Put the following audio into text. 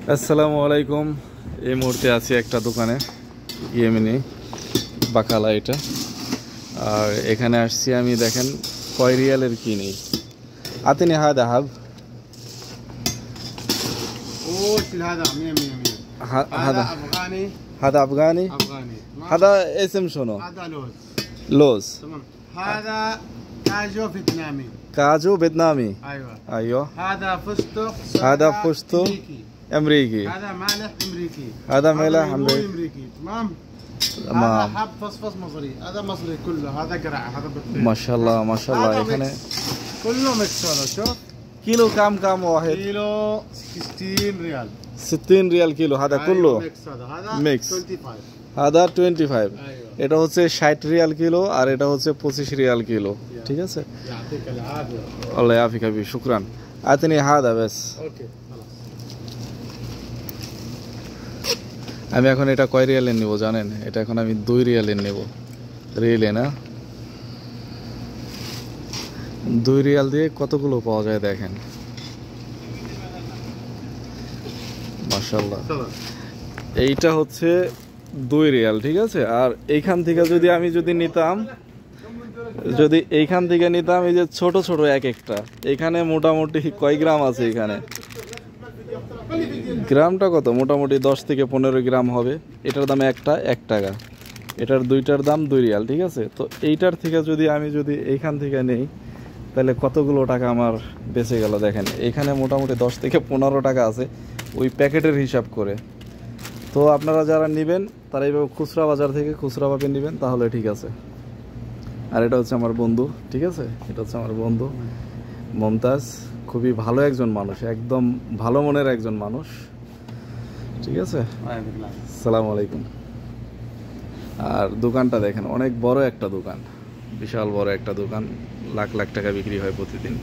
আসসালামু আলাইকুম। এই মুহূর্তে আছি একটা দোকানে, ইয়েমেনি বাকালা এটা। আর এখানে আসছি আমি, দেখেন কয় রিয়ালের কি নেই। আতিনি হাদা হাব وش هذا 100 100 100 هذا هذا افغاني هذا أفغاني. افغاني هذا اسم شنو؟ هذا لوز لوز. تمام. هذا كاجو فيتنامي. كاجو فيتنامي. ايوه أيوه. هذا فستق هذا سودا فستق أمريكي. أمريكي. هذا مالح امريكي. هذا ملح ليمون أمريكي. امريكي. تمام. هذا تمام. حب فصفص مصري. هذا مصري كله. هذا قرع. هذا بطيخ. ما شاء الله ما شاء الله. هذا এখানে ميكس. كله ميكس. هذا شوف كيلو كام واحد؟ كيلو 60 ريال. 60 রিয়াল কিলো। هذا أيوة كله ميكس. هذا ميكس. 25. هذا 25. ايوه এটা হচ্ছে 60 রিয়াল কিলো আর এটা হচ্ছে 25 রিয়াল কিলো। ঠিক আছে, يعطيك العافيه. আল্লাহ ইয়াফিক হাবি, শুকরান। আতনি হাদা বাস। اوكي خلاص. আমি এখন এটা কয় রিয়ালের নেব জানেন? এটা এখন আমি 2 রিয়ালের নেব। রিয়ালে না, 2 রিয়াল দিয়ে কতগুলো পাওয়া যায় দেখেন, মাশাআল্লাহ। تفضل. এইটা হচ্ছে 2 রিয়াল, ঠিক আছে। আর এইখান থেকে যদি আমি নিতাম, যদি এইখান থেকে নিতাম, এই যে ছোট ছোট এক একটা, এখানে মোটামুটি কয় গ্রাম আছে? এখানে গ্রামটা কত? মোটামুটি 10 থেকে 15 গ্রাম হবে। এটার দাম 1 টাকা, এটার 2টার দাম 2 রিয়াল, ঠিক আছে। তো এইটার থেকে যদি আমি এইখান থেকে নেই, তাহলে কতগুলো টাকা আমার বেঁচে গেল দেখেন। এখানে মোটামুটি 10 থেকে 15 টাকা আছে ওই প্যাকেটের হিসাব করে। তো আপনারা যারা নেবেন তারা এইভাবে খুচরা বাজার থেকে খুচরাভাবে নেবেন, তাহলে ঠিক আছে। আর এটা হচ্ছে আমার বন্ধু, ঠিক আছে। এটা হচ্ছে আমার বন্ধু মমতাজ, খুবই ভালো একজন মানুষ, একদম ভালো মনের একজন মানুষ, ঠিক আছে। আসসালামু আলাইকুম। আর দোকানটা দেখেন, অনেক বড় একটা দোকান, বিশাল বড় একটা দোকান, লাখ লাখ টাকা বিক্রি হয় প্রতিদিন।